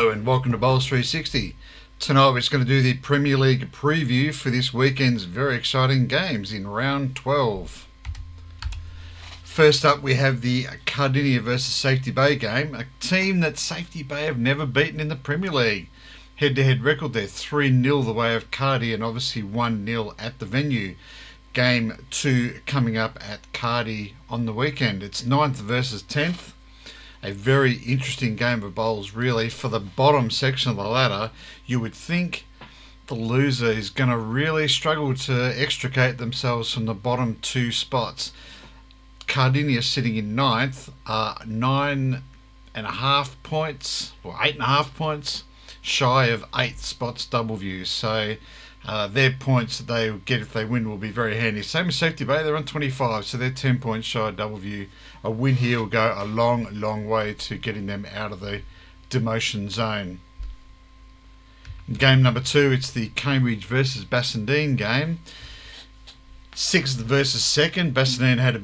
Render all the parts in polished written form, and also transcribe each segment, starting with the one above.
Hello and welcome to Bowls 360. Tonight we're just going to do the Premier League preview for this weekend's very exciting games in round 12. First up we have the Cardinia versus Safety Bay game, a team that Safety Bay have never beaten in the Premier League. Head-to-head record there, 3-0 the way of Cardi and obviously 1-0 at the venue. Game 2 coming up at Cardi on the weekend. It's 9th versus 10th. A very interesting game of bowls, really. For the bottom section of the ladder, you would think the loser is going to really struggle to extricate themselves from the bottom two spots. Cardinia sitting in 9th are 9.5 points, or 8.5 points, shy of 8th spots double view. So their points that they get if they win will be very handy. Same as Safety Bay, they're on 25, so they're 10 points shy of double view. A win here will go a long way to getting them out of the demotion zone. Game number 2, it's the Cambridge versus Bassendean game. 6th versus 2nd. Bassendean had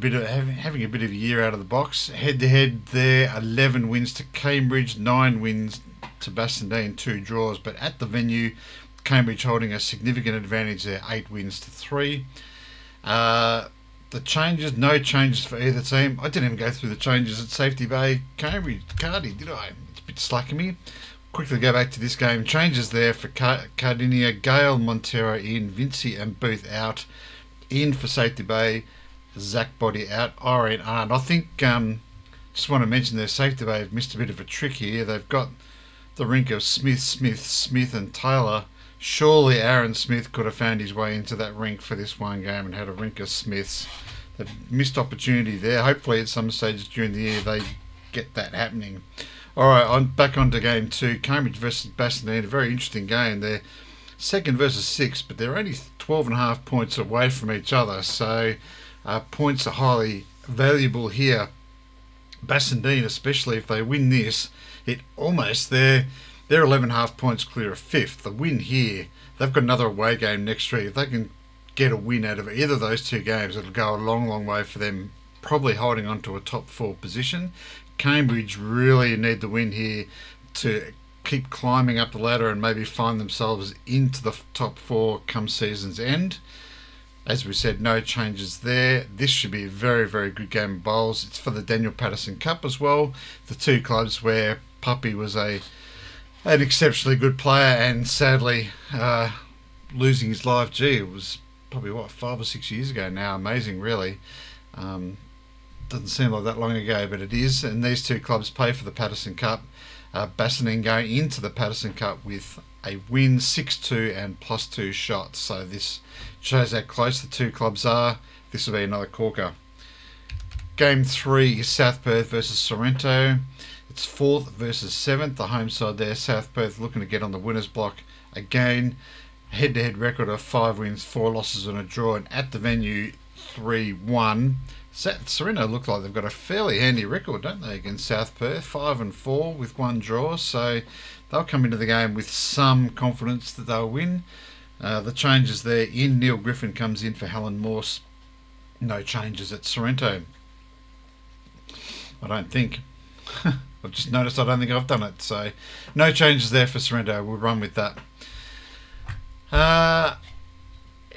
having a bit of a year out of the box. Head to head there, 11 wins to Cambridge, 9 wins to Bassendean, 2 draws. But at the venue, Cambridge holding a significant advantage there, 8 wins to 3. The changes, no changes for either team. I didn't even go through the changes at Safety Bay, Cambridge, Cardi, did I? It's a bit slack of me. Quickly go back to this game. Changes there for Cardinia, Gale, Montero in, Vinci and Booth out. In for Safety Bay, Zach Body out, Irene Arndt. I think, just want to mention there, Safety Bay have missed a bit of a trick here. They've got the rink of Smith and Taylor. Surely Aaron Smith could have found his way into that rink for this one game and had a rink of Smiths. They've missed opportunity there. Hopefully at some stages during the year they get that happening. Alright, back on to game 2. Cambridge versus Bassendean, a very interesting game. They're 2nd versus 6th, but they're only 12.5 points away from each other, so points are highly valuable here. Bassendean, especially if they win this, they're 11.5 points clear of 5th. The win here, they've got another away game next week. If they can get a win out of either of those two games, it'll go a long way for them, probably holding on to a top 4 position. Cambridge really need the win here to keep climbing up the ladder and maybe find themselves into the top 4 come season's end. As we said, no changes there. This should be a very good game of bowls. It's for the Daniel Patterson Cup as well. The two clubs where Puppy was an exceptionally good player and sadly losing his life. It was probably 5 or 6 years ago now. Amazing, really. Doesn't seem like that long ago, but it is. And these two clubs play for the Patterson Cup. Bassendean going into the Patterson Cup with a win, 6-2 and +2 shots. So this shows how close the two clubs are. This will be another corker. Game 3 is South Perth versus Sorrento. It's 4th versus 7th. The home side there, South Perth, looking to get on the winners block again. Head-to-head record of 5 wins, 4 losses and a draw, and at the venue 3-1. Sorrento look like they've got a fairly handy record, don't they, against South Perth? 5-4 with 1 draw, so they'll come into the game with some confidence that they'll win. The changes there, Neil Griffin comes in for Helen Morse. No changes at Sorrento, I don't think. I've just noticed I don't think I've done it, so no changes there for Sorrento. We'll run with that.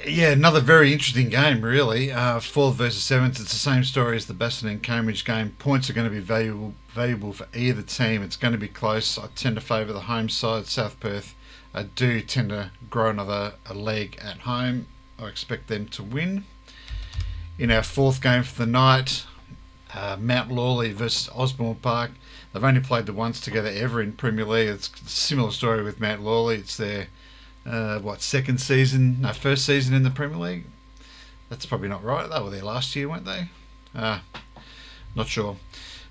Another very interesting game, really. 4th versus 7th. It's the same story as the Bassendean and Cambridge game. Points are going to be valuable for either team. It's going to be close. I tend to favour the home side. South Perth do tend to grow another leg at home. I expect them to win. In our 4th game for the night, Mount Lawley versus Osborne Park. They've only played the once together ever in Premier League. It's a similar story with Mount Lawley. It's their first season in the Premier League. That's probably not right. They were there last year, weren't they? Not sure.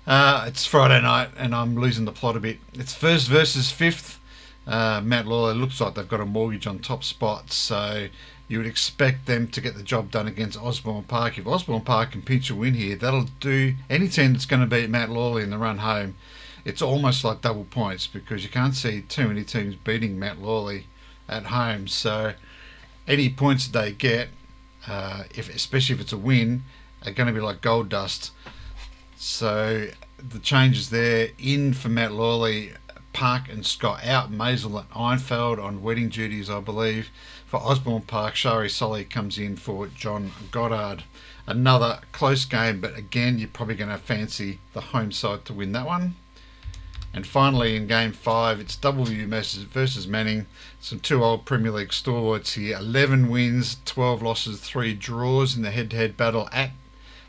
It's Friday night and I'm losing the plot a bit. It's 1st versus 5th. Mount Lawley looks like they've got a mortgage on top spot, so you would expect them to get the job done against Osborne Park. If Osborne Park can pinch a win here, that'll do any team that's going to beat Mount Lawley in the run home. It's almost like double points because you can't see too many teams beating Mount Lawley at home. So any points that they get, especially if it's a win, are going to be like gold dust. So the changes there, in for Matt Lawley, Park and Scott out. Maisel and Einfeld on wedding duties, I believe. For Osborne Park, Shari Solly comes in for John Goddard. Another close game, but again, you're probably going to fancy the home side to win that one. And finally, in Game 5, it's Doubleview versus Manning. Some two old Premier League stalwarts here. 11 wins, 12 losses, 3 draws in the head-to-head battle at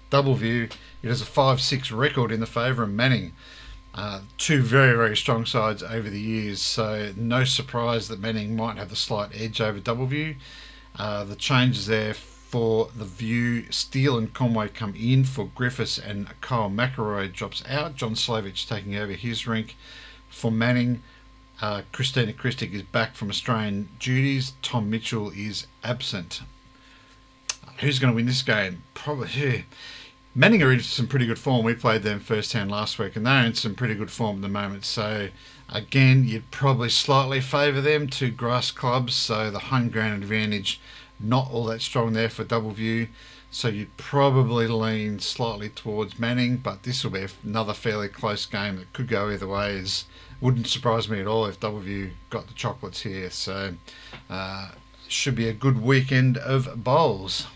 Doubleview. It has a 5-6 record in the favour of Manning. Two very, very strong sides over the years, so no surprise that Manning might have a slight edge over Doubleview. The changes there for the View, Steele and Conway come in for Griffiths, and Kyle McElroy drops out. John Slavich taking over his rink. For Manning, Christina Christic is back from Australian duties. Tom Mitchell is absent. Who's going to win this game? Probably Manning are in some pretty good form. We played them first hand last week, and they're in some pretty good form at the moment. So, again, you'd probably slightly favour them, two grass clubs, so the home ground advantage not all that strong there for Doubleview. So you'd probably lean slightly towards Manning, but this will be another fairly close game that could go either ways. Wouldn't surprise me at all if Doubleview got the chocolates here. So, should be a good weekend of bowls.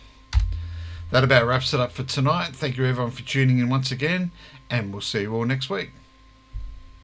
That about wraps it up for tonight. Thank you everyone for tuning in once again, and we'll see you all next week.